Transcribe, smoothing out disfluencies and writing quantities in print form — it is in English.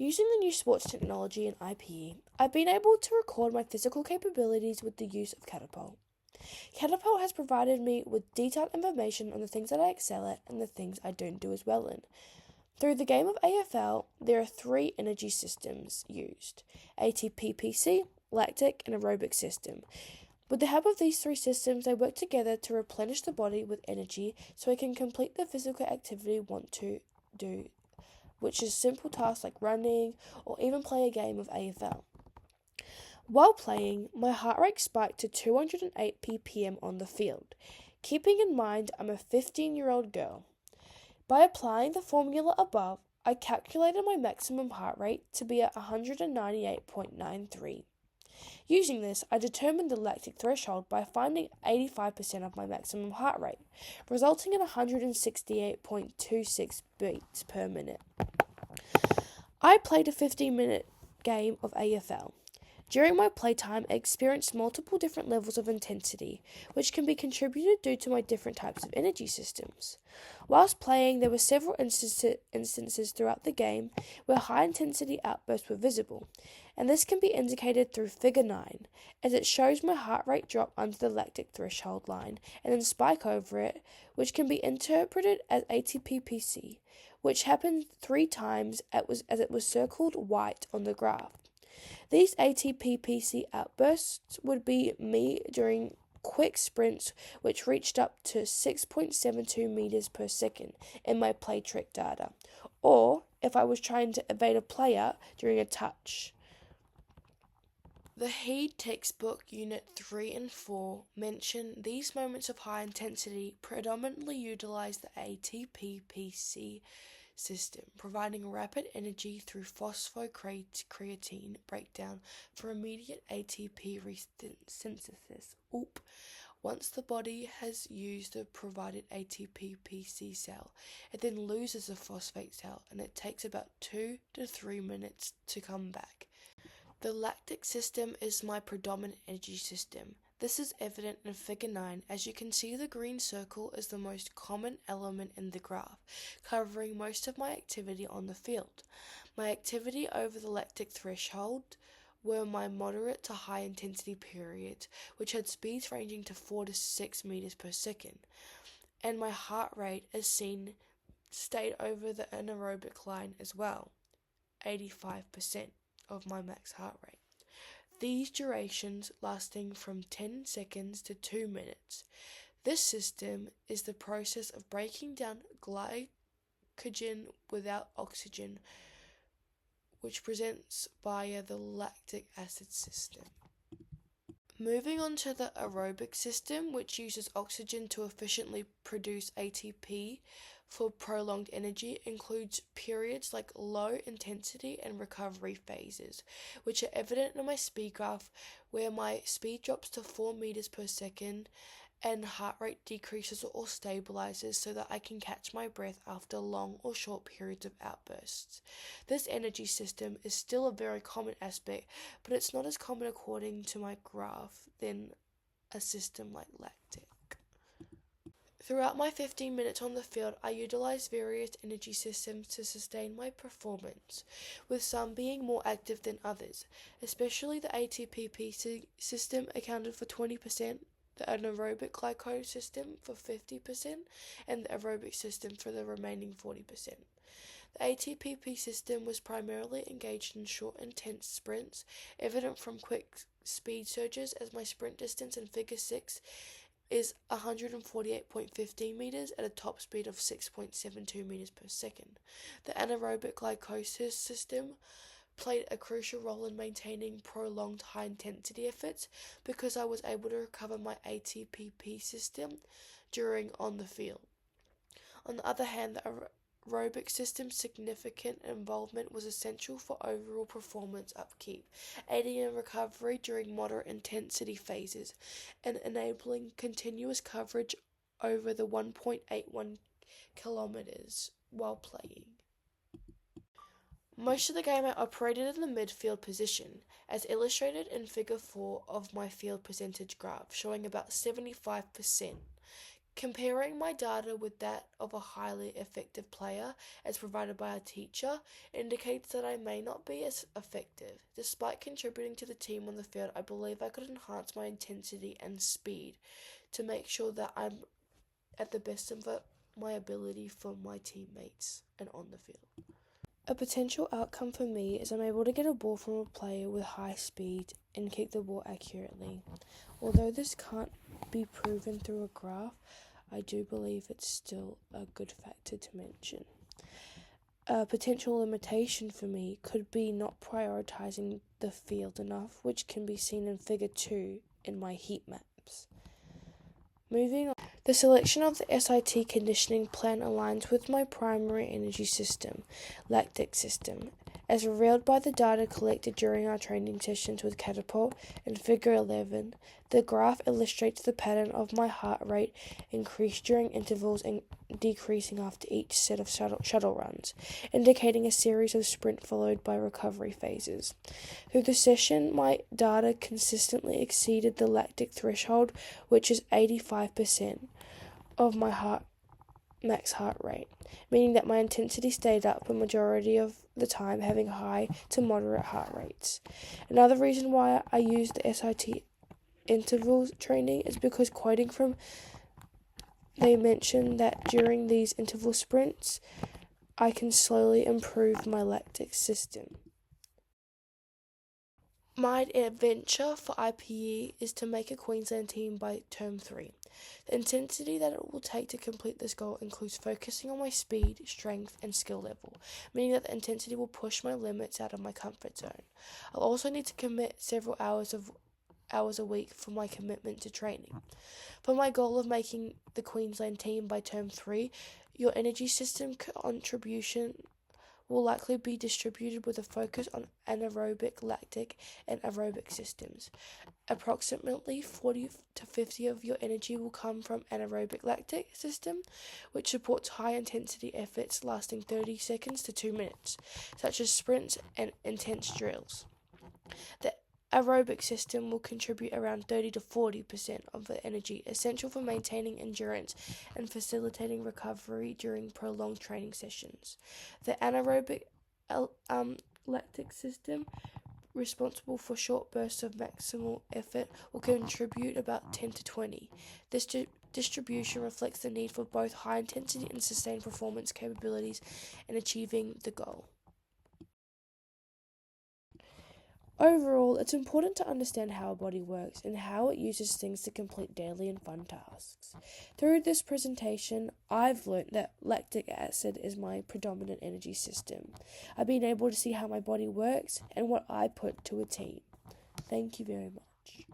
Using the new sports technology and IPE, I've been able to record my physical capabilities with the use of Catapult. Catapult has provided me with detailed information on the things that I excel at and the things I don't do as well in. Through the game of AFL, there are 3 energy systems used: ATP PC, lactic, and aerobic system. With the help of these 3 systems, they work together to replenish the body with energy so it can complete the physical activity we want to do, which is simple tasks like running or even play a game of AFL. While playing, my heart rate spiked to 208 ppm on the field, keeping in mind I'm a 15-year-old girl. By applying the formula above, I calculated my maximum heart rate to be at 198.93. Using this, I determined the lactic threshold by finding 85% of my maximum heart rate, resulting in 168.26 beats per minute. I played a 15-minute game of AFL. During my playtime, I experienced multiple different levels of intensity, which can be contributed due to my different types of energy systems. Whilst playing, there were several instances throughout the game where high-intensity outbursts were visible, and this can be indicated through Figure 9, as it shows my heart rate drop under the lactic threshold line and then spike over it, which can be interpreted as ATP-PC, which happened 3 times as it was circled white on the graph. These ATP-PC outbursts would be me during quick sprints which reached up to 6.72 meters per second in my play trick data, or if I was trying to evade a player during a touch. The HEED textbook Unit 3 and 4 mention these moments of high intensity predominantly utilize the ATP-PC system, providing rapid energy through phosphocreatine breakdown for immediate ATP synthesis. Once the body has used the provided ATP-PC cell, it then loses a phosphate cell, and it takes about 2 to 3 minutes to come back. The lactic system is my predominant energy system. This is evident in Figure 9, as you can see the green circle is the most common element in the graph, covering most of my activity on the field. My activity over the lactic threshold were my moderate to high intensity periods, which had speeds ranging to 4 to 6 meters per second, and my heart rate, as seen, stayed over the anaerobic line as well, 85% of my max heart rate. These durations lasting from 10 seconds to 2 minutes. This system is the process of breaking down glycogen without oxygen, which presents via the lactic acid system. Moving on to the aerobic system, which uses oxygen to efficiently produce ATP for prolonged energy, includes periods like low intensity and recovery phases, which are evident in my speed graph, where my speed drops to 4 meters per second and heart rate decreases or stabilizes so that I can catch my breath after long or short periods of outbursts. This energy system is still a very common aspect, but it's not as common according to my graph than a system like lactic. Throughout my 15 minutes on the field, I utilized various energy systems to sustain my performance, with some being more active than others, especially the ATP-PC system accounted for 20%, the anaerobic glycogen system for 50%, and the aerobic system for the remaining 40%. The ATP system was primarily engaged in short, intense sprints, evident from quick speed surges, as my sprint distance in Figure 6 is 148.15 meters at a top speed of 6.72 meters per second. The anaerobic glycogen system played a crucial role in maintaining prolonged high-intensity efforts because I was able to recover my ATP system during on the field. On the other hand, the aerobic system's significant involvement was essential for overall performance upkeep, aiding in recovery during moderate intensity phases, and enabling continuous coverage over the 1.81 kilometers while playing. Most of the game I operated in the midfield position, as illustrated in Figure 4 of my field percentage graph, showing about 75% Comparing my data with that of a highly effective player, as provided by a teacher, indicates that I may not be as effective. Despite contributing to the team on the field, I believe I could enhance my intensity and speed to make sure that I'm at the best of my ability for my teammates and on the field. A potential outcome for me is I'm able to get a ball from a player with high speed and kick the ball accurately. Although this can't be proven through a graph, I do believe it's still a good factor to mention. A potential limitation for me could be not prioritizing the field enough, which can be seen in Figure 2 in my heat maps. Moving on, the selection of the SIT conditioning plan aligns with my primary energy system, lactic system, as revealed by the data collected during our training sessions with Catapult. In Figure 11, the graph illustrates the pattern of my heart rate increase during intervals and decreasing after each set of shuttle runs, indicating a series of sprint followed by recovery phases. Through the session, my data consistently exceeded the lactic threshold, which is 85% of my max heart rate, meaning that my intensity stayed up a majority of the time, having high to moderate heart rates. Another reason why I use the SIT intervals training is because quoting from they mention that during these interval sprints, I can slowly improve my lactic system. My adventure for IPE is to make a Queensland team by term 3. The intensity that it will take to complete this goal includes focusing on my speed, strength, and skill level, meaning that the intensity will push my limits out of my comfort zone. I'll also need to commit several hours a week for my commitment to training. For my goal of making the Queensland team by term 3, your energy system contribution will likely be distributed with a focus on anaerobic, lactic, and aerobic systems. Approximately 40 to 50 of your energy will come from anaerobic lactic system, which supports high intensity efforts lasting 30 seconds to 2 minutes, such as sprints and intense drills. The aerobic system will contribute around 30 to 40% of the energy essential for maintaining endurance and facilitating recovery during prolonged training sessions. The anaerobic lactic system, responsible for short bursts of maximal effort, will contribute about 10 to 20. This distribution reflects the need for both high intensity and sustained performance capabilities in achieving the goal. Overall, it's important to understand how our body works and how it uses things to complete daily and fun tasks. Through this presentation, I've learned that lactic acid is my predominant energy system. I've been able to see how my body works and what I put to a team. Thank you very much.